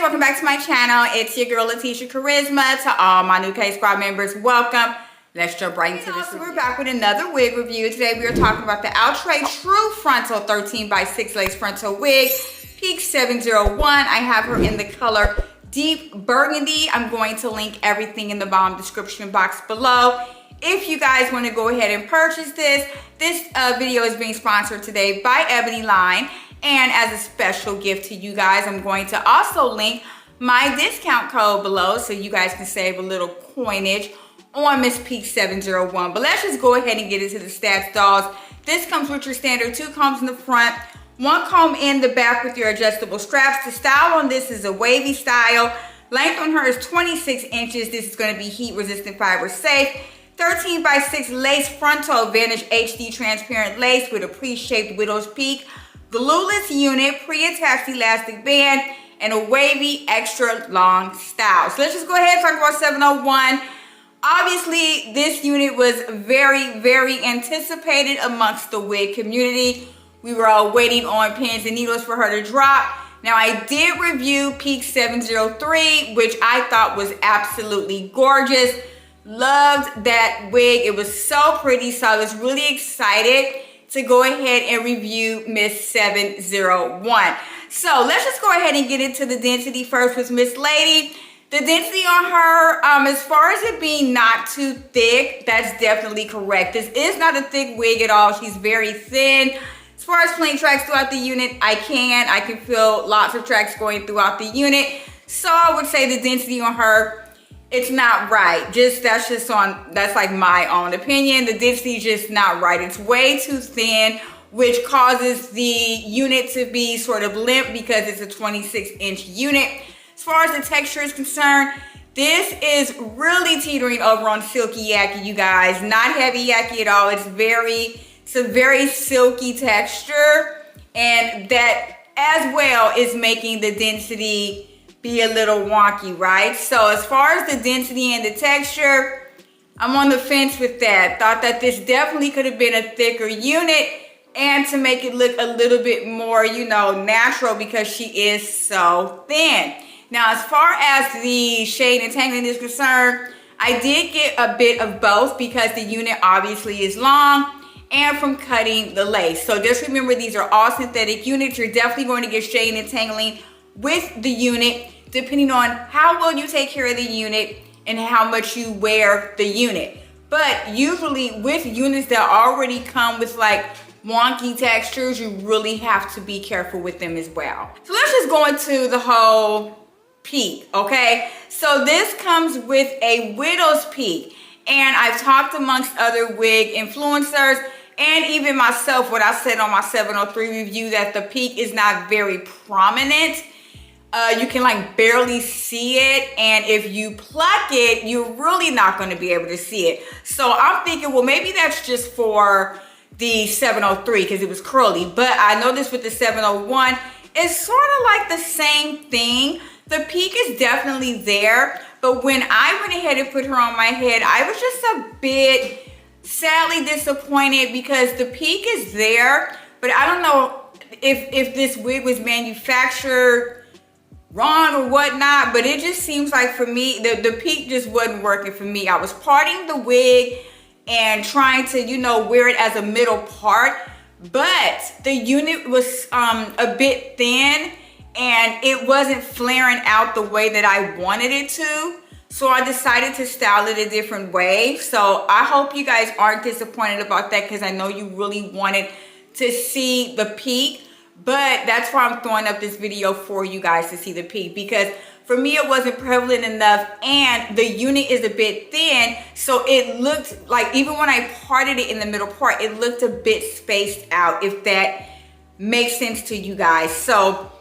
welcome back to my channel. It's your girl latesha-kharizma. To all my new KSQUAD members, welcome. Let's jump right into this. We're back with another wig review. Today we are talking about the Outre True Frontal 13x6 Lace Frontal Wig, Peak 701. I have her in the color Deep Burgundy. I'm going to link everything in the bottom description box below. If you guys want to go ahead and purchase this video is being sponsored today by Ebony Line. And as a special gift to you guys, I'm going to also link my discount code below so you guys can save a little coinage on Miss Peak 701. But let's just go ahead and get into the stats, dolls. This comes with your standard 2 combs in the front, 1 comb in the back with your adjustable straps. The style on this is a wavy style. Length on her is 26 inches. This is going to be heat resistant, fiber safe. 13x6 lace frontal Vanish HD transparent lace with a pre-shaped widow's peak. Glueless unit, pre-attached elastic band, and a wavy extra long style. So let's just go ahead and talk about 701. Obviously, this unit was very anticipated amongst the wig community. We were all waiting on pins and needles for her to drop. Now, I did review Peak 703, which I thought was absolutely gorgeous. Loved that wig. It was so pretty, so I was really excited to go ahead and review Miss 701. So let's just go ahead and get into the density first with Miss Lady. The density on her, as far as it being not too thick, that's definitely correct. This is not a thick wig at all. She's very thin. As far as playing tracks throughout the unit, I can feel lots of tracks going throughout the unit. So I would say the density on her, it's not right. That's like my own opinion. The density is just not right. It's way too thin, which causes the unit to be sort of limp because it's a 26-inch unit. As far as the texture is concerned, this is really teetering over on silky yaki, you guys. Not heavy yaki at all. It's a very silky texture, and that as well is making the density be a little wonky, right? So as far as the density and the texture, I'm on the fence with that. Thought that this definitely could have been a thicker unit and to make it look a little bit more, you know, natural because she is so thin. Now, as far as the shade entanglement is concerned, I did get a bit of both because the unit obviously is long and from cutting the lace. So just remember, these are all synthetic units. You're definitely going to get shade entangling with the unit, depending on how well you take care of the unit and how much you wear the unit. But usually with units that already come with like wonky textures, you really have to be careful with them as well. So let's just go into the whole peak, okay? So this comes with a widow's peak, and I've talked amongst other wig influencers and even myself, what I said on my 703 review, that the peak is not very prominent. You can like barely see it, and if you pluck it, you're really not going to be able to see it. So I'm thinking, well, maybe that's just for the 703 because it was curly, but I noticed with the 701, it's sort of like the same thing. The peak is definitely there, but when I went ahead and put her on my head, I was just a bit sadly disappointed because the peak is there, but I don't know if this wig was manufactured wrong or whatnot, but it just seems like for me, the peak just wasn't working for me. I was parting the wig and trying to, you know, wear it as a middle part, but the unit was a bit thin and it wasn't flaring out the way that I wanted it to. So I decided to style it a different way. So I hope you guys aren't disappointed about that because I know you really wanted to see the peak. But that's why I'm throwing up this video for you guys to see the peak, because for me it wasn't prevalent enough and the unit is a bit thin, so it looked like, even when I parted it in the middle part, it looked a bit spaced out, if that makes sense to you guys. So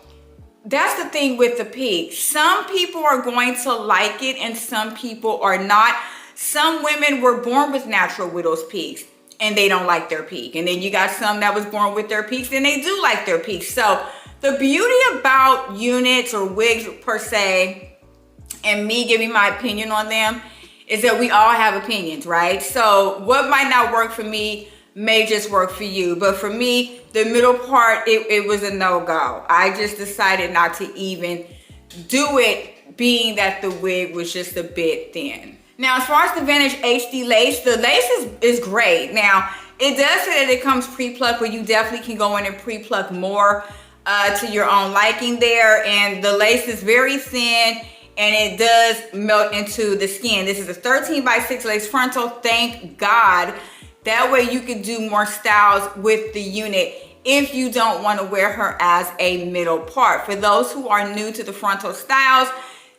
that's the thing with the peak. Some people are going to like it and some people are not. Some women were born with natural widow's peaks and they don't like their peak. And then you got some that was born with their peaks and they do like their peaks. So the beauty about units or wigs per se, and me giving my opinion on them, is that we all have opinions, right? So what might not work for me may just work for you. But for me, the middle part, it was a no-go. I just decided not to even do it being that the wig was just a bit thin. Now, as far as the Vintage HD lace, the lace is great. Now, it does say that it comes pre-plucked, but you definitely can go in and pre-pluck more to your own liking there. And the lace is very thin and it does melt into the skin. This is a 13x6 lace frontal, thank God. That way you can do more styles with the unit if you don't want to wear her as a middle part. For those who are new to the frontal styles,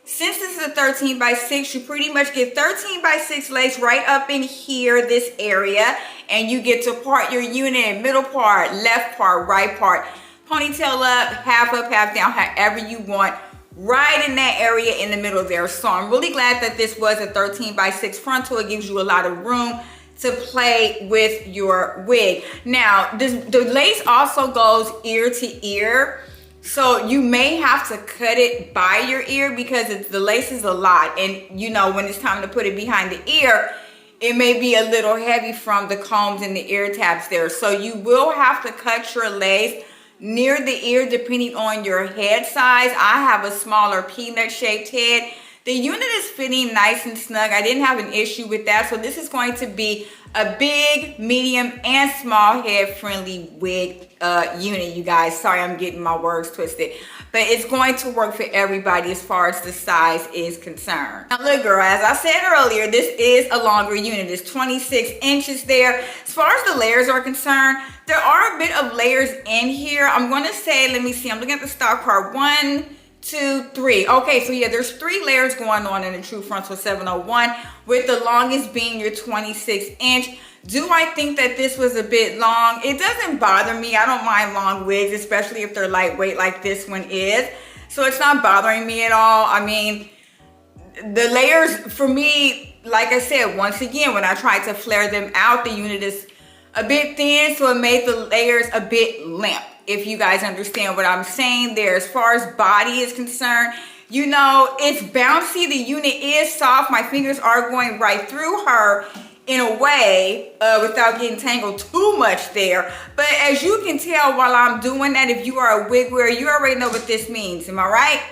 since this is a 13x6, you pretty much get 13x6 lace right up in here, this area, and you get to part your unit, middle part, left part, right part, ponytail up, half down, however you want, right in that area in the middle there. So I'm really glad that this was a 13x6 frontal. It gives you a lot of room to play with your wig. Now, the lace also goes ear to ear. So you may have to cut it by your ear because the lace is a lot. And you know, when it's time to put it behind the ear, it may be a little heavy from the combs and the ear tabs there. So you will have to cut your lace near the ear depending on your head size. I have a smaller peanut shaped head. The unit is fitting nice and snug. I didn't have an issue with that. So this is going to be a big, medium, and small head friendly wig unit, you guys. Sorry, I'm getting my words twisted. But it's going to work for everybody as far as the size is concerned. Now look, girl, as I said earlier, this is a longer unit. It's 26 inches there. As far as the layers are concerned, there are a bit of layers in here. I'm going to say, let me see, I'm looking at the stock part. 1, 2, 3. Okay, so yeah, there's 3 layers going on in the True Frontal 701, with the longest being your 26 inch. Do I think that this was a bit long? It doesn't bother me. I don't mind long wigs, especially if they're lightweight like this one is. So it's not bothering me at all. I mean, the layers for me, like I said, once again, when I tried to flare them out, the unit is a bit thin, so it made the layers a bit limp. If you guys understand what I'm saying there. As far as body is concerned, you know, it's bouncy. The unit is soft. My fingers are going right through her in a way without getting tangled too much there. But as you can tell while I'm doing that, if you are a wig wearer, you already know what this means. Am I right?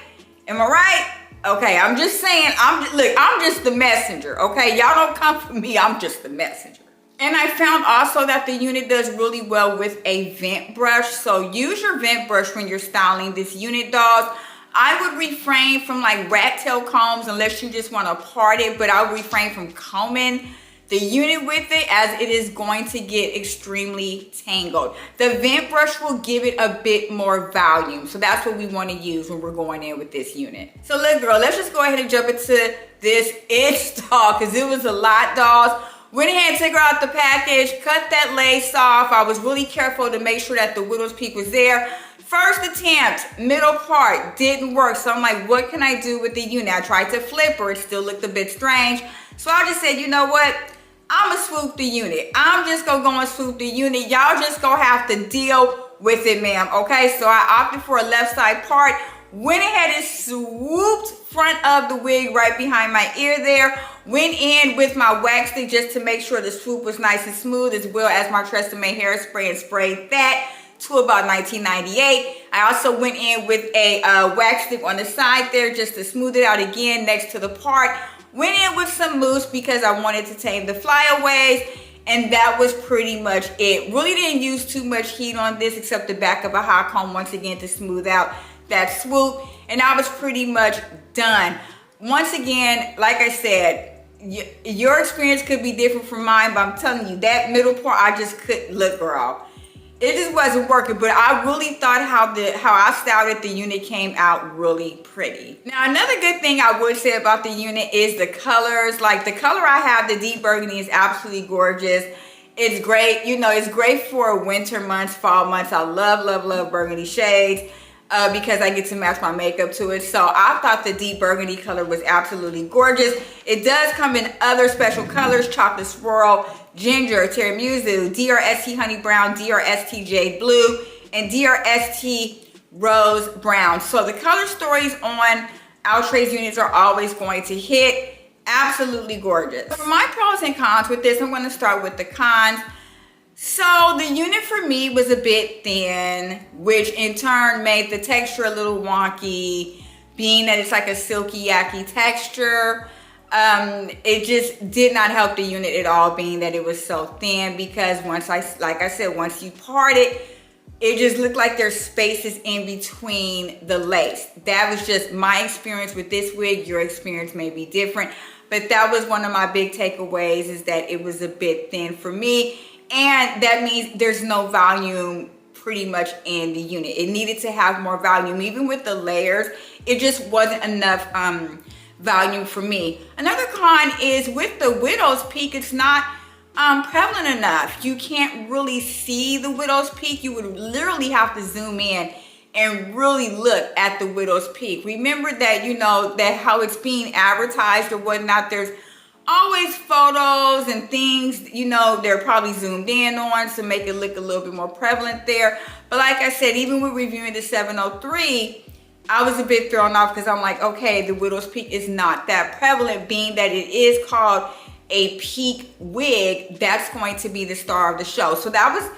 Am I right? Okay, I'm just saying, I'm just the messenger, okay? Y'all don't come for me, I'm just the messenger. And I found also that the unit does really well with a vent brush. So use your vent brush when you're styling this unit, dolls. I would refrain from like rat tail combs unless you just want to part it, but I would refrain from combing the unit with it as it is going to get extremely tangled. The vent brush will give it a bit more volume. So that's what we want to use when we're going in with this unit. So look, girl, let's just go ahead and jump into this install because it was a lot, dolls. Went ahead and took her out the package, cut that lace off. I was really careful to make sure that the widow's peak was there. First attempt, middle part, didn't work. So I'm like, what can I do with the unit? I tried to flip her, it still looked a bit strange. So I just said, you know what? I'ma swoop the unit. I'm just gonna go and swoop the unit. Y'all just gonna have to deal with it, ma'am, okay? So I opted for a left side part, went ahead and swooped front of the wig right behind my ear there. Went in with my wax stick just to make sure the swoop was nice and smooth, as well as my Tresemme hairspray, and sprayed that to about 1998. I also went in with a wax stick on the side there just to smooth it out again next to the part. Went in with some mousse because I wanted to tame the flyaways, and that was pretty much it. Really didn't use too much heat on this except the back of a hot comb once again to smooth out that swoop, and I was pretty much done. Once again, like I said, your experience could be different from mine, but I'm telling you, that middle part, I just couldn't. Look, girl, it just wasn't working. But I really thought how I styled it, the unit came out really pretty. Now, another good thing I would say about the unit is the colors. Like the color I have, the deep burgundy, is absolutely gorgeous. It's great. You know, it's great for winter months, fall months. I love, love, love burgundy shades. Because I get to match my makeup to it. So I thought the deep burgundy color was absolutely gorgeous. It does come in other special colors: chocolate swirl, ginger, tiramisu, DRST honey brown, DRST jade blue, and DRST rose brown. So the color stories on Outre's units are always going to hit. Absolutely gorgeous. For my pros and cons with this, I'm going to start with the cons. So the unit for me was a bit thin, which in turn made the texture a little wonky. being that it's like a silky, yucky texture. It just did not help the unit at all, being that it was so thin, because once like I said, once you part it, it just looked like there's spaces in between the lace. That was just my experience with this wig. Your experience may be different, but that was one of my big takeaways, is that it was a bit thin for me. And that means there's no volume pretty much in the unit. It needed to have more volume. Even with the layers, it just wasn't enough volume for me. Another con is with the widow's peak, it's not prevalent enough. You can't really see the widow's peak. You would literally have to zoom in and really look at the widow's peak. Remember that, you know, that how it's being advertised or whatnot, there's always photos and things, you know, they're probably zoomed in on to make it look a little bit more prevalent there. But like I said, even with reviewing the 703, I was a bit thrown off, because I'm like, okay, the widow's peak is not that prevalent, being that it is called a peak wig. That's going to be the star of the show. So that was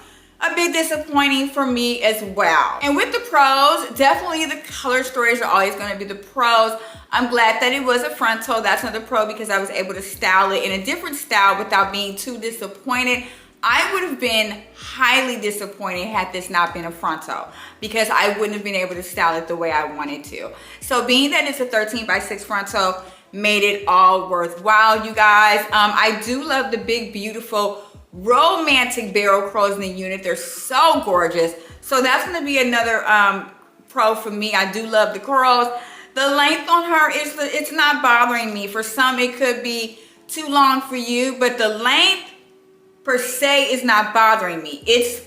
a bit disappointing for me as well. And with the pros, definitely the color stories are always going to be the pros. I'm glad that it was a frontal. That's another pro, because I was able to style it in a different style without being too disappointed. I would have been highly disappointed had this not been a frontal, because I wouldn't have been able to style it the way I wanted to. So being that it's a 13x6 frontal made it all worthwhile, you guys. I do love the big, beautiful, romantic barrel curls in the unit. They're so gorgeous. So that's going to be another pro for me. I do love the curls. The length on her it's not bothering me. For some, it could be too long for you, but the length per se is not bothering me. It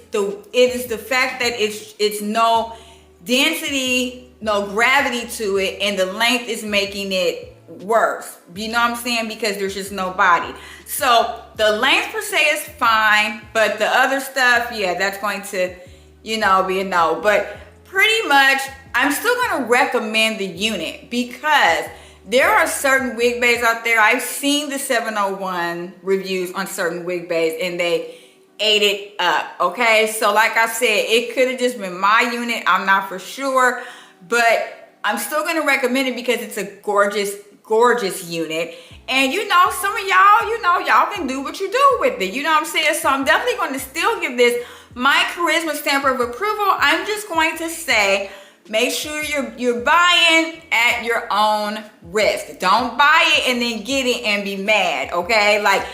is the fact that it's no density, no gravity to it, and the length is making it worse. You know what I'm saying? Because there's just no body. So the length per se is fine, but the other stuff, yeah, that's going to, you know, be a no. But pretty much, I'm still going to recommend the unit, because there are certain wig bays out there. I've seen the 701 reviews on certain wig bays, and they ate it up, okay? So like I said, it could have just been my unit. I'm not for sure, but I'm still going to recommend it because it's a gorgeous, gorgeous unit. And you know, some of y'all, you know, y'all can do what you do with it. You know what I'm saying? So I'm definitely going to still give this my charisma stamp of approval. I'm just going to say, make sure you're buying at your own risk. Don't buy it and then get it and be mad, okay? Like,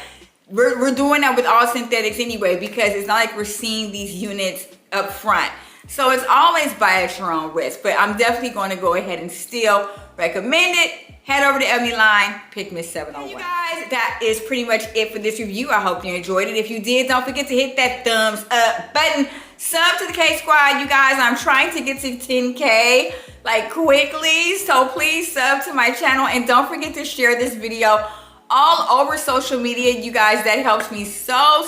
we're doing that with all synthetics anyway, because it's not like we're seeing these units up front. So it's always buy at your own risk. But I'm definitely going to go ahead and still recommend it. Head over to Line, pick Miss 701. You guys, that is pretty much it for this review. I hope you enjoyed it. If you did, don't forget to hit that thumbs up button. Sub to the KSQUAD, you guys. I'm trying to get to 10K like quickly, so please sub to my channel, and don't forget to share this video all over social media, you guys. That helps me so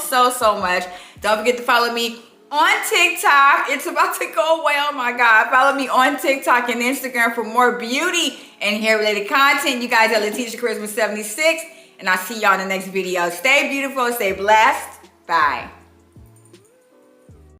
much. Don't forget to follow me on TikTok. It's about to go away. Oh my God. Follow me on TikTok and Instagram for more beauty and hair related content. You guys are latesha-kharizma 76, and I'll see y'all in the next video. Stay beautiful, stay blessed. Bye.